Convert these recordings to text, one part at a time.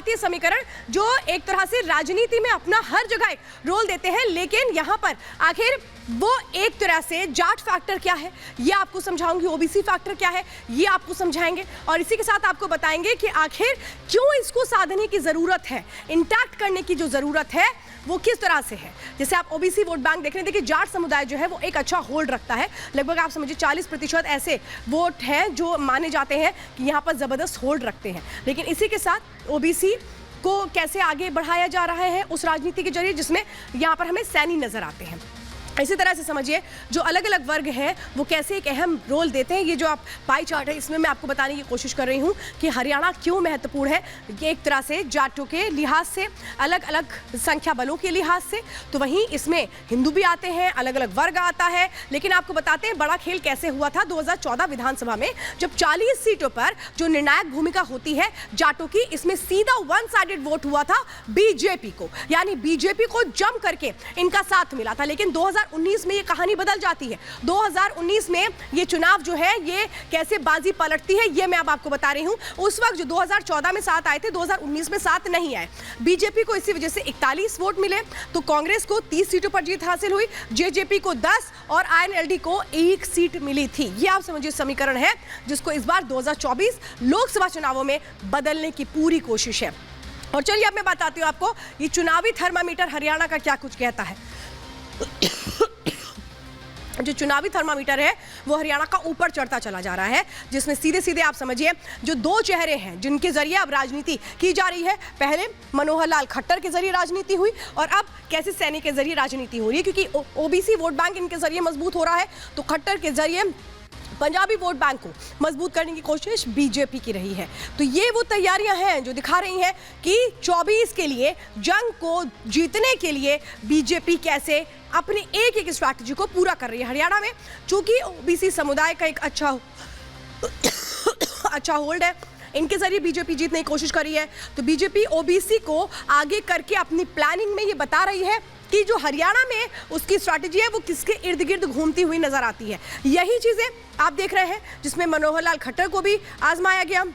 जनजातीय समीकरण जो एक तरह से राजनीति में अपना हर जगह रोल देते हैं, लेकिन यहाँ पर आखिर वो एक तरह से जाट फैक्टर क्या है ये आपको समझाऊंगी, ओबीसी फैक्टर क्या है ये आपको समझाएंगे, और इसी के साथ आपको बताएंगे कि आखिर क्यों इसको साधने की जरूरत है, इंटैक्ट करने की जो जरूरत है वो किस तरह से है। जैसे आप ओबीसी वोट बैंक देख रहे हैं, देखिए जाट समुदाय जो है वो एक अच्छा होल्ड रखता है, लगभग आप समझिए 40% ऐसे वोट हैं जो माने जाते हैं कि यहाँ पर जबरदस्त होल्ड रखते हैं। लेकिन इसी के साथ ओबीसी को कैसे आगे बढ़ाया जा रहा है उस राजनीति के जरिए जिसमें यहाँ पर हमें सैनी नजर आते हैं। इसी तरह से समझिए जो अलग अलग वर्ग हैं वो कैसे एक अहम रोल देते हैं। ये जो आप पाई चार्ट है इसमें मैं आपको बताने की कोशिश कर रही हूँ कि हरियाणा क्यों महत्वपूर्ण है, ये एक तरह से जाटों के लिहाज से, अलग अलग संख्या बलों के लिहाज से, तो वहीं इसमें हिंदू भी आते हैं, अलग अलग वर्ग आता है। लेकिन आपको बताते हैं बड़ा खेल कैसे हुआ था 2014 विधानसभा में, जब 40 सीटों पर जो निर्णायक भूमिका होती है जाटों की, इसमें सीधा वन साइडेड वोट हुआ था बीजेपी को, यानी बीजेपी को जम करके इनका साथ मिला था। लेकिन 2019 में ये कहानी बदल जाती है। 2019 में ये चुनाव जो है ये कैसे बाजी पलटती है ये मैं अब आपको बता रही हूं। उस वक्त जो 2014 में साथ आए थे 2019 में साथ नहीं आए। बीजेपी को इसी वजह से 41 वोट मिले, तो कांग्रेस को 30 सीटों पर जीत हासिल हुई, जेजेपी को 10 और आईएनएलडी को 1 सीट मिली थी। ये आप समझिए समीकरण है जिसको इस बार 2024 लोकसभा चुनावों में बदलने की पूरी कोशिश है। और चलिए अब मैं बताती हूँ आपको ये चुनावी थर्मामीटर हरियाणा का क्या कुछ कहता है। जो चुनावी थर्मामीटर है वो हरियाणा का ऊपर चढ़ता चला जा रहा है, जिसमें सीधे सीधे आप समझिए जो दो चेहरे हैं जिनके जरिए अब राजनीति की जा रही है। पहले मनोहर लाल खट्टर के जरिए राजनीति हुई और अब कैसे सैनी के जरिए राजनीति हो रही है, क्योंकि ओबीसी वोट बैंक इनके जरिए मजबूत हो रहा है, तो खट्टर के जरिए पंजाबी वोट बैंक को मजबूत करने की कोशिश बीजेपी की रही है। तो ये वो तैयारियां हैं जो दिखा रही हैं कि 24 के लिए जंग को जीतने के लिए बीजेपी कैसे अपनी एक एक स्ट्रैटेजी को पूरा कर रही है हरियाणा में। चूंकि ओबीसी समुदाय का एक अच्छा होल्ड है, इनके जरिए बीजेपी जीतने की कोशिश कर रही है, तो बीजेपी ओबीसी को आगे करके अपनी प्लानिंग में ये बता रही है कि जो हरियाणा में उसकी स्ट्रैटेजी है वो किसके इर्द गिर्द घूमती हुई नजर आती है। यही चीजें आप देख रहे हैं जिसमें मनोहर लाल खट्टर को भी आजमाया गया,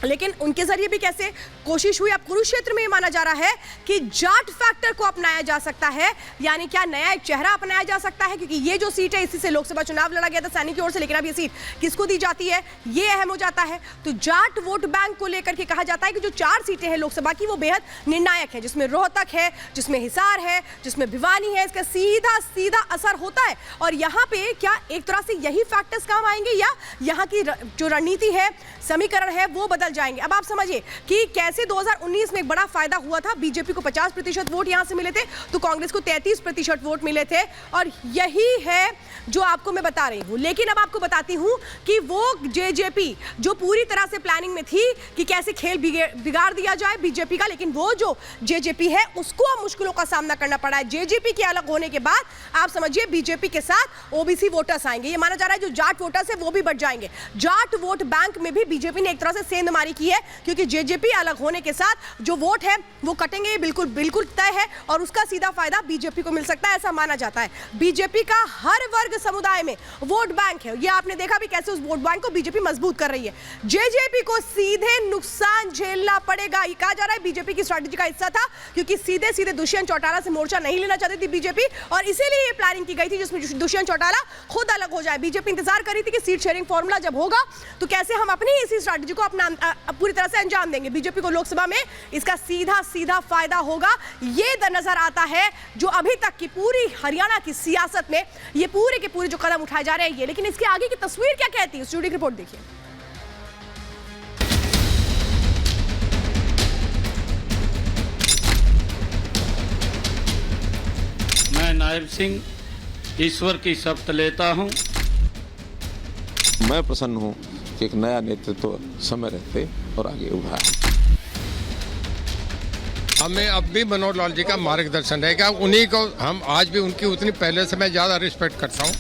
लेकिन उनके जरिए भी कैसे कोशिश हुई। अब कुरुक्षेत्र में माना जा रहा है कि जाट फैक्टर को अपनाया जा सकता है, यानी क्या नया एक चेहरा अपनाया जा सकता है, क्योंकि ये जो सीट है इसी से लोकसभा चुनाव लड़ा गया था सैनी की ओर से, लेकिन अब ये सीट किसको दी जाती है ये अहम हो जाता है। तो जाट वोट बैंक को लेकर के कहा जाता है कि जो 4 सीटें हैं लोकसभा की वो बेहद निर्णायक है, जिसमें रोहतक है, जिसमें हिसार है, जिसमें भिवानी है, इसका सीधा सीधा असर होता है। और यहाँ पे क्या एक तरह से यही फैक्टर्स काम आएंगे या यहाँ की जो रणनीति है, समीकरण है वो बदल जाएंगे। अब आप समझिए कि कैसे 2019 में एक बड़ा फायदा हुआ था, बीजेपी को 50% वोट यहां से मिले थे, तो कांग्रेस को 33% वोट मिले थे, और यही है जो आपको मैं बता रही हूं। लेकिन अब आपको बताती हूं कि वो जेजेपी जो पूरी तरह से प्लानिंग में थी कि कैसे खेल बिगाड़ दिया जाए बीजेपी का, लेकिन वो जो जेजेपी है उसको अब मुश्किलों का सामना करना पड़ा है। जेजेपी के अलग होने के बाद आप समझिए बीजेपी के साथ ओबीसी वोटर्स आएंगे। ये माना जा रहा है जो जाट वोटर्स है वो भी बढ़ जाएंगे। जाट वोट बैंक में भी बीजेपी ने एक तरह से सेंधमारी की है, क्योंकि जेजेपी अलग होने के साथ जो वोट है वो कटेंगे, बिल्कुल तय है, और उसका सीधा फायदा बीजेपी को मिल सकता है, ऐसा माना जाता है। बीजेपी का हर वर्ग समुदाय में वोट बैंक है, ये आपने देखा भी कैसे उस वोट बैंक को बीजेपी मजबूत कर रही है। जेजेपी को सीधे नुकसान झेलना पड़ेगा, ये कहा जा रहा है बीजेपी की स्ट्रैटेजी का हिस्सा था, क्योंकि सीधे सीधे दुष्यंत चौटाला से मोर्चा नहीं लेना चाहती थी बीजेपी, और इसीलिए ये प्लानिंग की गई थी जिसमें दुष्यंत चौटाला खुद अलग हो जाए। बीजेपी इंतजार कर रही थी कि सीट शेयरिंग फॉर्मूला जब होगा तो कैसे हम अपनी इसी स्ट्रैटेजी को अपना पूरी तरह से अंजाम देंगे। बीजेपी को लोकसभा में इसका सीधा फायदा होगा, ये नजर आता है जो अभी तक की पूरी हरियाणा की सियासत में ये पूरे के पूरे जो कदम उठाए जा रहे हैं ये। लेकिन इसके आगे की तस्वीर क्या कहती है, स्टूडियो की रिपोर्ट देखिए। मैं नायब सिंह ईश्वर की शपथ लेता हूं। मैं प्रसन्न हूं कि एक नया नेतृत्व समय रहते और आगे उभरा। हमें अब भी मनोहर लाल जी का मार्गदर्शन रहेगा, उन्हीं को हम आज भी उनकी उतनी पहले से मैं ज्यादा रिस्पेक्ट करता हूं।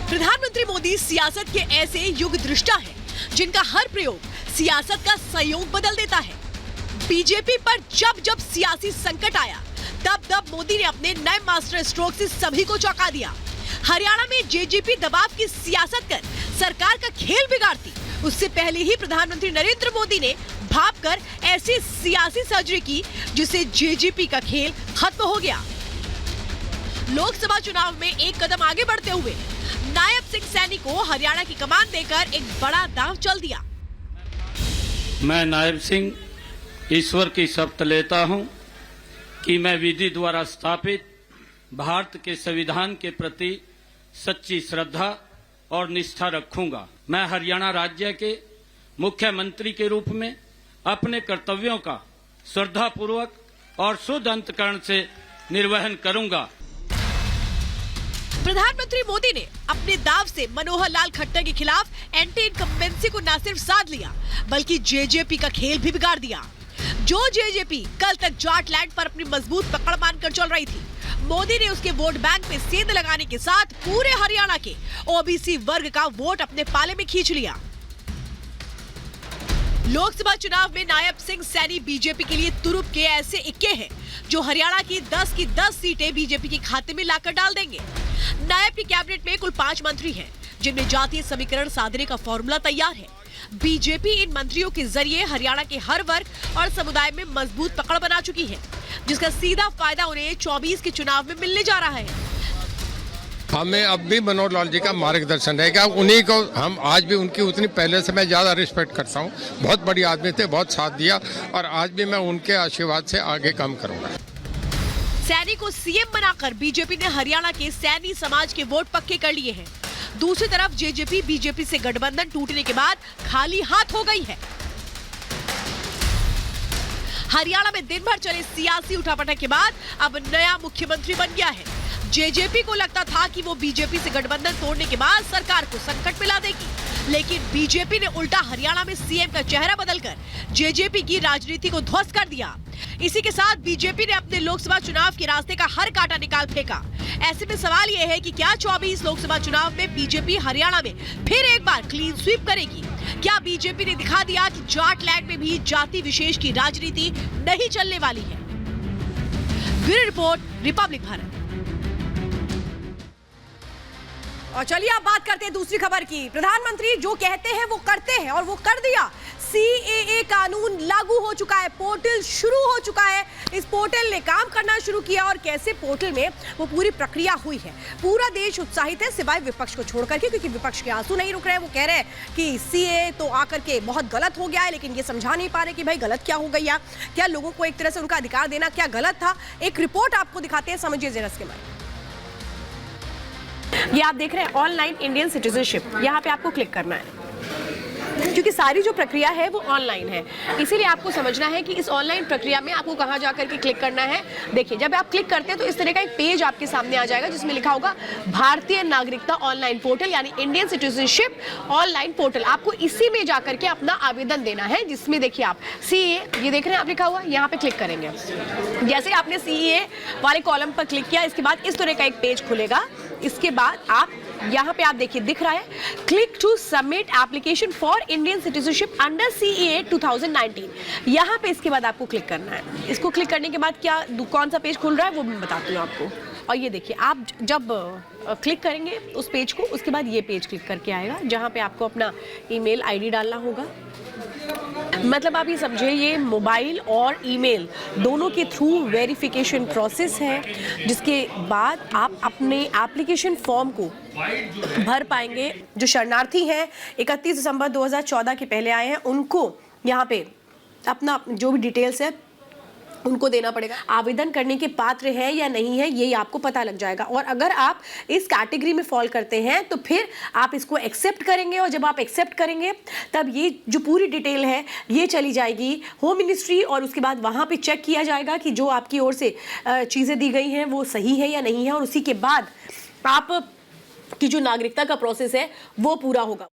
प्रधानमंत्री मोदी सियासत के ऐसे युग दृष्टा हैं जिनका हर प्रयोग सियासत का संयोग बदल देता है। बीजेपी पर जब जब सियासी संकट आया तब मोदी ने अपने नए मास्टर स्ट्रोक से सभी को चौंका दिया। हरियाणा में जेजेपी दबाव की सियासत कर सरकार का खेल बिगाड़ती, उससे पहले ही प्रधानमंत्री नरेंद्र मोदी ने भाप कर ऐसी सियासी सर्जरी की जिससे जेजेपी का खेल खत्म हो गया। लोकसभा चुनाव में एक कदम आगे बढ़ते हुए नायब सिंह सैनी को हरियाणा की कमान देकर एक बड़ा दांव चल दिया। मैं नायब सिंह ईश्वर की शपथ लेता हूं कि मैं विधि द्वारा स्थापित भारत के संविधान के प्रति सच्ची श्रद्धा और निष्ठा रखूंगा। मैं हरियाणा राज्य के मुख्यमंत्री के रूप में अपने कर्तव्यों का श्रद्धापूर्वक और शुद्ध अंतःकरण से निर्वहन करूंगा। प्रधानमंत्री मोदी ने अपने दाव से मनोहर लाल खट्टर के खिलाफ एंटी इनकम्बेंसी को न सिर्फ साध लिया बल्कि जेजेपी का खेल भी बिगाड़ दिया। जो जेजेपी कल तक जाटलैंड पर अपनी मजबूत पकड़ मानकर चल रही थी, मोदी ने उसके वोट बैंक में सेंध लगाने के साथ पूरे हरियाणा के ओबीसी वर्ग का वोट अपने पाले में खींच लिया। लोकसभा चुनाव में नायब सिंह सैनी बीजेपी के लिए तुरुप के ऐसे इक्के हैं जो हरियाणा की 10 सीटें बीजेपी के खाते में लाकर डाल देंगे। नायब की कैबिनेट में कुल 5 मंत्री हैं, जिनमें जातीय समीकरण साधने का फॉर्मूला तैयार है। बीजेपी इन मंत्रियों के जरिए हरियाणा के हर वर्ग और समुदाय में मजबूत पकड़ बना चुकी है, जिसका सीधा फायदा उन्हें 24 के चुनाव में मिलने जा रहा है। हमें अब भी मनोहर लाल जी का मार्गदर्शन रहेगा। उन्हीं को हम आज भी उनकी उतनी पहले से मैं ज़्यादा रिस्पेक्ट करता हूँ। बहुत बड़ी आदमी थे, बहुत साथ दिया और आज भी मैं उनके आशीर्वाद से आगे काम करूँगा। सैनी को सीएम बनाकर बीजेपी ने हरियाणा के सैनी समाज के वोट पक्के कर लिए हैं। दूसरी तरफ जेजेपी बीजेपी से गठबंधन टूटने के बाद खाली हाथ हो गई है। हरियाणा में दिन भर चले सियासी उठापटक के बाद अब नया मुख्यमंत्री बन गया है। जेजेपी को लगता था कि वो बीजेपी से गठबंधन तोड़ने के बाद सरकार को संकट में ला देगी, लेकिन बीजेपी ने उल्टा हरियाणा में सीएम का चेहरा बदलकर जेजेपी की राजनीति को ध्वस्त कर दिया। इसी के साथ बीजेपी ने अपने लोकसभा चुनाव के रास्ते का हर कांटा निकाल फेंका। ऐसे में सवाल यह है कि क्या 24 लोकसभा चुनाव में बीजेपी हरियाणा में फिर एक बार क्लीन स्वीप करेगी? क्या बीजेपी ने दिखा दिया कि जाटलैंड में भी जाति विशेष की राजनीति नहीं चलने वाली है? Bureau report, Republic Bharat. और चलिए अब बात करते हैं दूसरी खबर की। प्रधानमंत्री जो कहते हैं वो करते हैं और वो कर दिया। सीएए कानून लागू हो चुका है, पोर्टल शुरू हो चुका है। इस पोर्टल ने काम करना शुरू किया और कैसे पोर्टल में वो पूरी प्रक्रिया हुई है। पूरा देश उत्साहित है सिवाय विपक्ष को छोड़ करके, क्योंकि विपक्ष के आंसू नहीं रुक रहे हैं। वो कह रहे हैं कि सीएए तो आकर के बहुत गलत हो गया है, लेकिन ये समझा नहीं पा रहे कि भाई गलत क्या हो गया, क्या लोगों को एक तरह से उनका अधिकार देना क्या गलत था। एक रिपोर्ट आपको दिखाते हैं, समझिए जरा इसके बारे में। ये आप देख रहे हैं ऑनलाइन इंडियन सिटीजनशिप, यहाँ पे आपको क्लिक करना है क्योंकि सारी जो प्रक्रिया है वो ऑनलाइन है। इसीलिए आपको समझना है कि इस ऑनलाइन प्रक्रिया में आपको कहाँ जाकर के क्लिक करना है। देखिए, जब आप क्लिक करते हैं तो इस तरह का एक पेज आपके सामने आ जाएगा जिसमें लिखा होगा भारतीय नागरिकता ऑनलाइन पोर्टल, यानी इंडियन सिटीजनशिप ऑनलाइन पोर्टल। आपको इसी में जाकर के अपना आवेदन देना है, जिसमें देखिए आप सीए, ये देख रहे हैं आप लिखा हुआ, यहाँ पे क्लिक करेंगे। जैसे आपने सीए वाले कॉलम पर क्लिक किया, इसके बाद इस तरह का एक पेज खुलेगा। इसके बाद आप यहाँ पे आप देखिए दिख रहा है click to submit application for Indian citizenship under CAA 2019। यहाँ पे इसके बाद आपको क्लिक करना है। इसको क्लिक करने के बाद क्या कौन सा पेज खुल रहा है वो मैं बताती हूँ आपको। और ये देखिए, आप जब क्लिक करेंगे उस पेज को, उसके बाद ये पेज क्लिक करके आएगा जहाँ पे आपको अपना ईमेल आईडी डालना होगा। मतलब आप ये समझे, ये मोबाइल और ईमेल दोनों के थ्रू वेरिफिकेशन प्रोसेस है, जिसके बाद आप अपने एप्लीकेशन फॉर्म को भर पाएंगे। जो शरणार्थी हैं 31 दिसंबर 2014 के पहले आए हैं, उनको यहाँ पे अपना जो भी डिटेल्स है उनको देना पड़ेगा। आवेदन करने के पात्र है या नहीं है ये आपको पता लग जाएगा। और अगर आप इस कैटेगरी में फॉल करते हैं तो फिर आप इसको एक्सेप्ट करेंगे, और जब आप एक्सेप्ट करेंगे तब ये जो पूरी डिटेल है ये चली जाएगी होम मिनिस्ट्री, और उसके बाद वहाँ पे चेक किया जाएगा कि जो आपकी ओर से चीज़ें दी गई हैं वो सही है या नहीं है, और उसी के बाद आप की जो नागरिकता का प्रोसेस है वो पूरा होगा।